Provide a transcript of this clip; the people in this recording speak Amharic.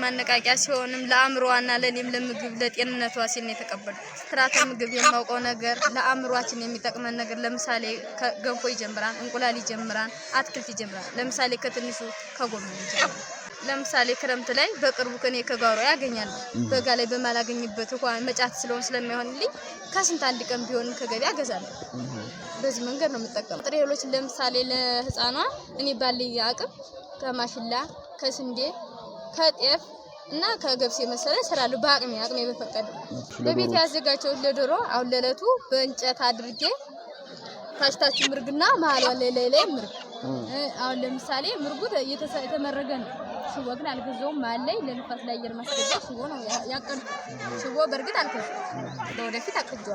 ማነቃቂያ ሲሆንም ለአእምሮዋና ለኔም ለምግብ ለጤንነቷ ሲል ነው የተቀበልኩት። ስትራተ ምግብ የማውቀው ነገር ለአእምሮአችን የሚጠቅመን ነገር ለምሳሌ ገንፎ ይጀምራል፣ እንቁላል ይጀምራል፣ አትክልት ይጀምራል። ለምሳሌ ከትንሹ ከጎመን ይጀምራል። ለምሳሌ ክረምት ላይ በቅርቡ ከኔ ከጓሮ ያገኛል። በጋ ላይ በማላገኝበት እንኳን መጫት ስለማይሆንልኝ ከስንት አንድ ቀን ቢሆን ከገበያ አገዛለሁ። በዚህ መንገድ ነው የምጠቀመው። ጥሬሎች ለምሳሌ ለህፃኗ እኔ ባለኝ አቅም ከማሽላ ከስንዴ ከጤፍ እና ከገብስ መሰለ እሰራለሁ። አቅሜ በፈቀደ በቤት ያዘጋጀው ለዶሮ አሁን ለለቱ በእንጨት አድርጌ ታሽታችሁ ምርግና መሀል ላይ ምርግ አሁን ለምሳሌ ምርጉ የተመረገ ነው። ሽቦ ግን አልገዛውም። ማለይ ለንፋስ ላይ አየር ማስገባት ሽቦ ነው ያቀርብ። ሽቦ በርግጥ አልከፈም። ለወደፊት አቅጀው